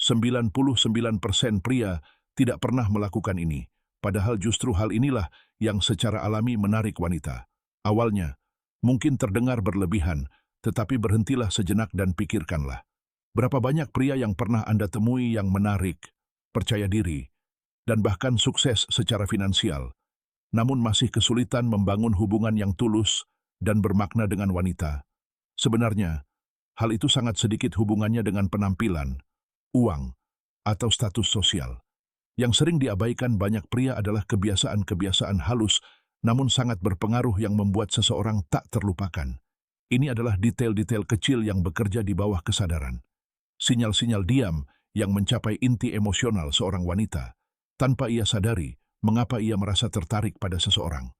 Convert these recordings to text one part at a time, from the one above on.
99% pria tidak pernah melakukan ini, padahal justru hal inilah yang secara alami menarik wanita. Awalnya, mungkin terdengar berlebihan, tetapi berhentilah sejenak dan pikirkanlah. Berapa banyak pria yang pernah Anda temui yang menarik, percaya diri, dan bahkan sukses secara finansial, namun masih kesulitan membangun hubungan yang tulus dan bermakna dengan wanita. Sebenarnya, hal itu sangat sedikit hubungannya dengan penampilan, uang, atau status sosial. Yang sering diabaikan banyak pria adalah kebiasaan-kebiasaan halus, namun sangat berpengaruh yang membuat seseorang tak terlupakan. Ini adalah detail-detail kecil yang bekerja di bawah kesadaran. Sinyal-sinyal diam yang mencapai inti emosional seorang wanita, tanpa ia sadari mengapa ia merasa tertarik pada seseorang.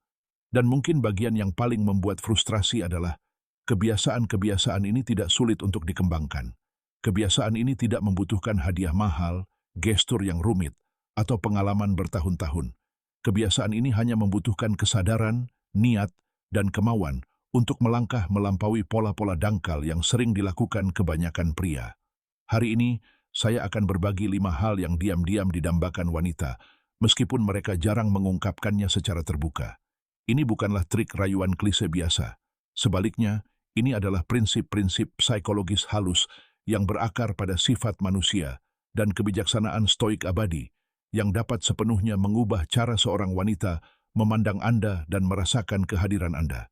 Dan mungkin bagian yang paling membuat frustrasi adalah kebiasaan-kebiasaan ini tidak sulit untuk dikembangkan. Kebiasaan ini tidak membutuhkan hadiah mahal, gestur yang rumit, atau pengalaman bertahun-tahun. Kebiasaan ini hanya membutuhkan kesadaran, niat, dan kemauan untuk melangkah melampaui pola-pola dangkal yang sering dilakukan kebanyakan pria. Hari ini, saya akan berbagi 5 hal yang diam-diam didambakan wanita, meskipun mereka jarang mengungkapkannya secara terbuka. Ini bukanlah trik rayuan klise biasa. Sebaliknya, ini adalah prinsip-prinsip psikologis halus yang berakar pada sifat manusia dan kebijaksanaan stoik abadi yang dapat sepenuhnya mengubah cara seorang wanita memandang Anda dan merasakan kehadiran Anda.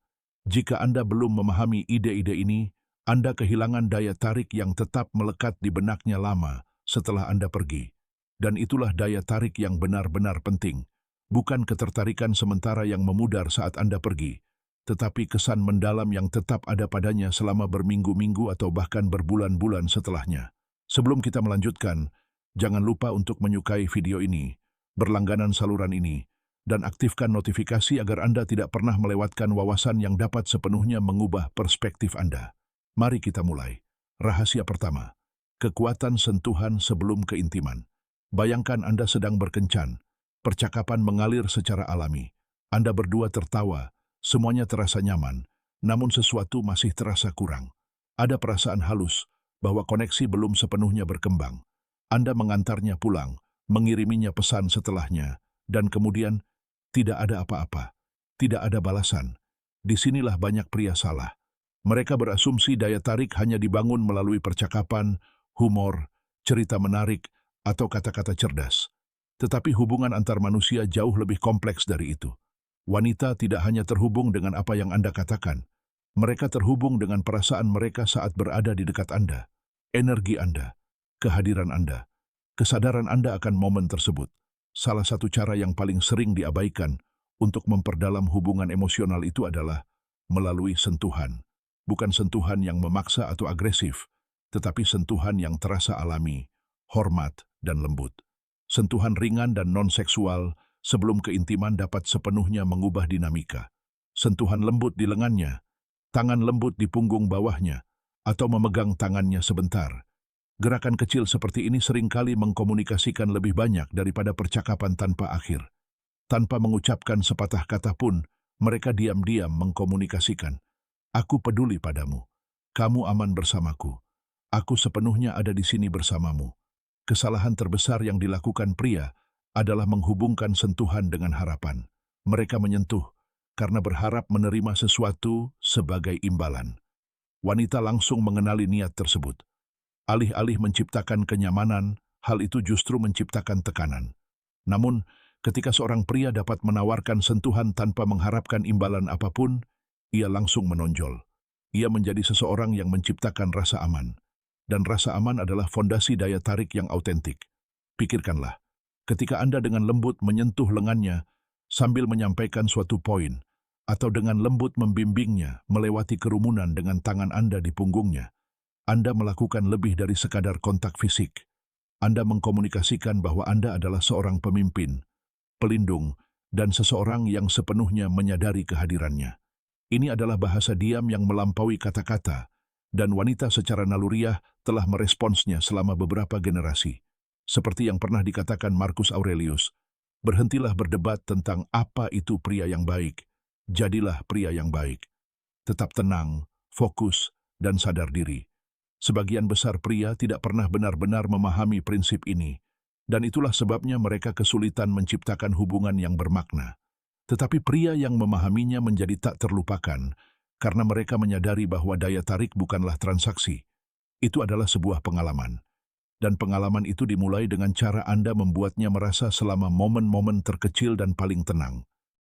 Jika Anda belum memahami ide-ide ini, Anda kehilangan daya tarik yang tetap melekat di benaknya lama setelah Anda pergi. Dan itulah daya tarik yang benar-benar penting, bukan ketertarikan sementara yang memudar saat Anda pergi, tetapi kesan mendalam yang tetap ada padanya selama berminggu-minggu atau bahkan berbulan-bulan setelahnya. Sebelum kita melanjutkan, jangan lupa untuk menyukai video ini, berlangganan saluran ini, dan aktifkan notifikasi agar Anda tidak pernah melewatkan wawasan yang dapat sepenuhnya mengubah perspektif Anda. Mari kita mulai. Rahasia pertama, kekuatan sentuhan sebelum keintiman. Bayangkan Anda sedang berkencan, percakapan mengalir secara alami. Anda berdua tertawa, semuanya terasa nyaman, namun sesuatu masih terasa kurang. Ada perasaan halus bahwa koneksi belum sepenuhnya berkembang. Anda mengantarnya pulang, mengiriminya pesan setelahnya, dan kemudian tidak ada apa-apa, tidak ada balasan. Disinilah banyak pria salah. Mereka berasumsi daya tarik hanya dibangun melalui percakapan, humor, cerita menarik, atau kata-kata cerdas. Tetapi hubungan antar manusia jauh lebih kompleks dari itu. Wanita tidak hanya terhubung dengan apa yang Anda katakan. Mereka terhubung dengan perasaan mereka saat berada di dekat Anda. Energi Anda, kehadiran Anda, kesadaran Anda akan momen tersebut. Salah satu cara yang paling sering diabaikan untuk memperdalam hubungan emosional itu adalah melalui sentuhan. Bukan sentuhan yang memaksa atau agresif, tetapi sentuhan yang terasa alami, hormat, dan lembut. Sentuhan ringan dan non-seksual sebelum keintiman dapat sepenuhnya mengubah dinamika. Sentuhan lembut di lengannya, tangan lembut di punggung bawahnya, atau memegang tangannya sebentar. Gerakan kecil seperti ini seringkali mengkomunikasikan lebih banyak daripada percakapan tanpa akhir. Tanpa mengucapkan sepatah kata pun, mereka diam-diam mengkomunikasikan. Aku peduli padamu. Kamu aman bersamaku. Aku sepenuhnya ada di sini bersamamu. Kesalahan terbesar yang dilakukan pria adalah menghubungkan sentuhan dengan harapan. Mereka menyentuh karena berharap menerima sesuatu sebagai imbalan. Wanita langsung mengenali niat tersebut. Alih-alih menciptakan kenyamanan, hal itu justru menciptakan tekanan. Namun, ketika seorang pria dapat menawarkan sentuhan tanpa mengharapkan imbalan apapun, ia langsung menonjol. Ia menjadi seseorang yang menciptakan rasa aman. Dan rasa aman adalah fondasi daya tarik yang autentik. Pikirkanlah, ketika Anda dengan lembut menyentuh lengannya sambil menyampaikan suatu poin, atau dengan lembut membimbingnya melewati kerumunan dengan tangan Anda di punggungnya, Anda melakukan lebih dari sekadar kontak fisik. Anda mengkomunikasikan bahwa Anda adalah seorang pemimpin, pelindung, dan seseorang yang sepenuhnya menyadari kehadirannya. Ini adalah bahasa diam yang melampaui kata-kata, dan wanita secara naluriah telah meresponsnya selama beberapa generasi. Seperti yang pernah dikatakan Marcus Aurelius, berhentilah berdebat tentang apa itu pria yang baik, jadilah pria yang baik. Tetap tenang, fokus, dan sadar diri. Sebagian besar pria tidak pernah benar-benar memahami prinsip ini, dan itulah sebabnya mereka kesulitan menciptakan hubungan yang bermakna. Tetapi pria yang memahaminya menjadi tak terlupakan, karena mereka menyadari bahwa daya tarik bukanlah transaksi. Itu adalah sebuah pengalaman. Dan pengalaman itu dimulai dengan cara Anda membuatnya merasa selama momen-momen terkecil dan paling tenang.